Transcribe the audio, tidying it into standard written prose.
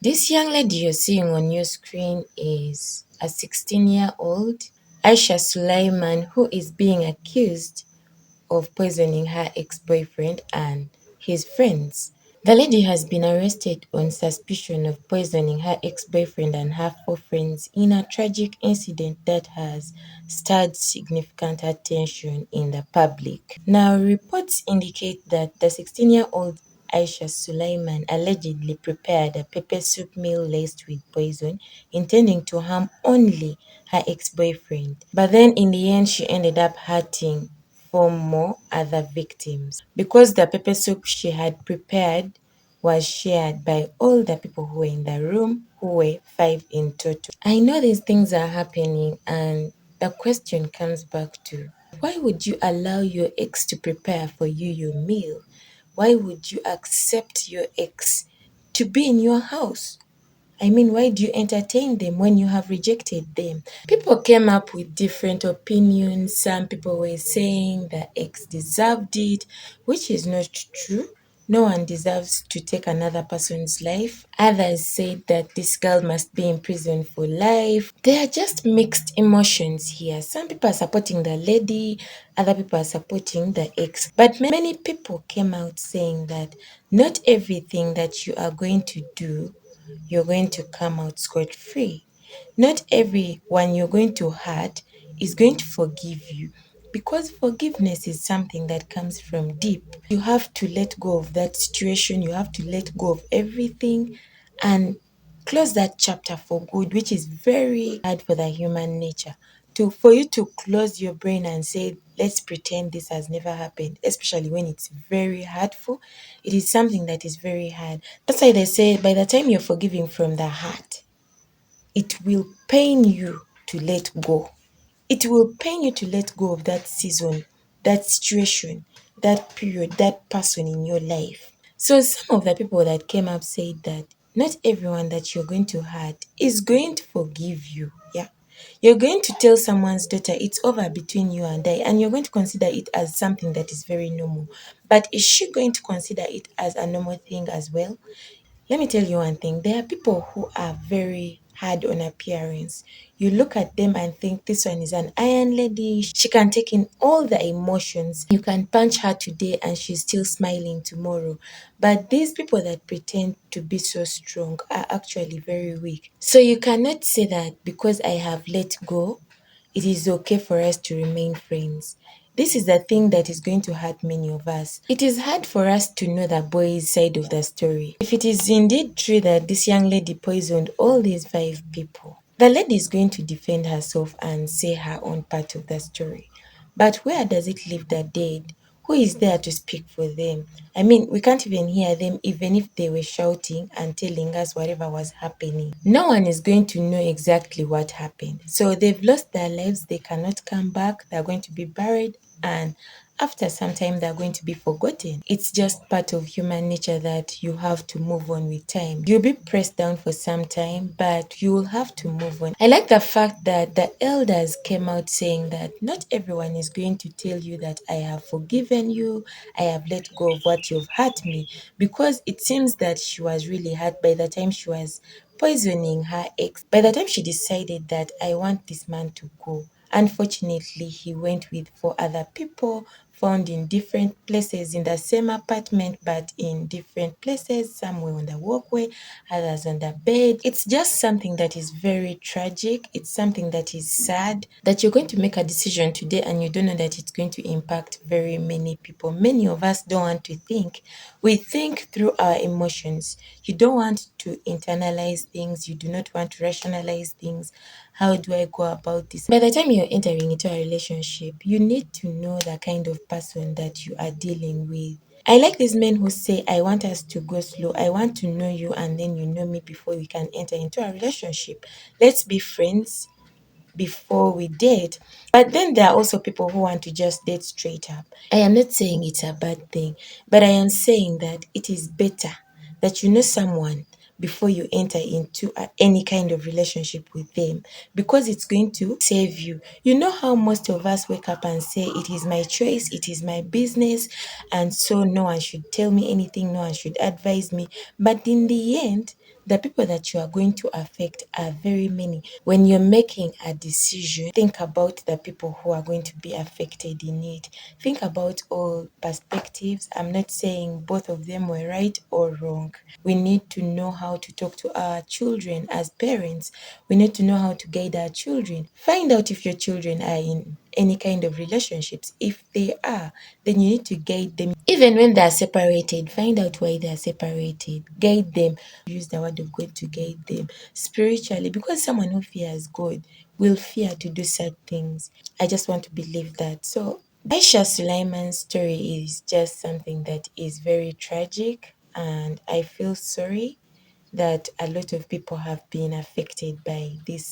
This young lady you're seeing on your screen is a 16-year-old Aisha Sulaiman who is being accused of poisoning her ex-boyfriend and his friends. The lady has been arrested on suspicion of poisoning her ex-boyfriend and her four friends in a tragic incident that has stirred significant attention in the public. Now, reports indicate that the 16-year-old Aisha Sulaiman allegedly prepared a pepper soup meal laced with poison, intending to harm only her ex-boyfriend. But then in the end, she ended up hurting four more other victims because the pepper soup she had prepared was shared by all the people who were in the room, who were five in total. I know these things are happening, and the question comes back to why would you allow your ex to prepare for you your meal? Why would you accept your ex to be in your house? I mean, why do you entertain them when you have rejected them? People came up with different opinions. Some people were saying that ex deserved it, which is not true. No one deserves to take another person's life. Others said that this girl must be in prison for life. There are just mixed emotions here. Some people are supporting the lady, other people are supporting the ex. But many people came out saying that not everything that you are going to do you're going to come out scot free. Not everyone you're going to hurt is going to forgive you because forgiveness is something that comes from deep. You have to let go of that situation, you have to let go of everything and close that chapter for good, which is very hard for the human nature. For you to close your brain and say, let's pretend this has never happened, especially when it's very hurtful, it is something that is very hard. That's why they say by the time you're forgiving from the heart, it will pain you to let go. It will pain you to let go of that season, that situation, that period, that person in your life. So some of the people that came up said that not everyone that you're going to hurt is going to forgive you. Yeah. You're going to tell someone's daughter it's over between you and you're going to consider it as something that is very normal. But is she going to consider it as a normal thing as well? Let me tell you one thing. There are people who are very hard on appearance. You look at them and think this one is an iron lady. She can take in all the emotions. You can punch her today and she's still smiling tomorrow. But these people that pretend to be so strong are actually very weak. So you cannot say that because I have let go, it is okay for us to remain friends. This is the thing that is going to hurt many of us. It is hard for us to know the boy's side of the story. If it is indeed true that this young lady poisoned all these five people, the lady is going to defend herself and say her own part of the story. But where does it leave the dead? Who is there to speak for them? I mean, we can't even hear them even if they were shouting and telling us whatever was happening. No one is going to know exactly what happened. So they've lost their lives, they cannot come back, they're going to be buried, and after some time they're going to be forgotten. It's just part of human nature that you have to move on with time. You'll be pressed down for some time, but you will have to move on. I like the fact that the elders came out saying that not everyone is going to tell you that I have forgiven you, I have let go of what you've hurt me, because it seems that she was really hurt by the time she was poisoning her ex. By the time she decided that I want this man to go, unfortunately, he went with four other people found in different places in the same apartment, but in different places. Some were on the walkway, others on the bed. It's just something that is very tragic. It's something that is sad that you're going to make a decision today and you don't know that it's going to impact very many people. Many of us don't want to think. We think through our emotions. You don't want to internalize things. You do not want to rationalize things. How do I go about this? By the time you're entering into a relationship, you need to know the kind of person that you are dealing with. I like these men who say, I want us to go slow. I want to know you and then you know me before we can enter into a relationship. Let's be friends before we date. But then there are also people who want to just date straight up. I am not saying it's a bad thing, but I am saying that it is better that you know someone before you enter into any kind of relationship with them because it's going to save you. You know how most of us wake up and say, it is my choice, it is my business, and so no one should tell me anything, no one should advise me. But in the end, the people that you are going to affect are very many. When you're making a decision, think about the people who are going to be affected in it. Think about all perspectives. I'm not saying both of them were right or wrong. We need to know how to talk to our children as parents. We need to know how to guide our children. Find out if your children are in any kind of relationships. If they are, then you need to guide them. Even when they are separated, find out why they are separated. Guide them. Use the word of God to guide them spiritually, because someone who fears God will fear to do sad things. I just want to believe that. So Aisha Sulaiman's story is just something that is very tragic, and I feel sorry that a lot of people have been affected by this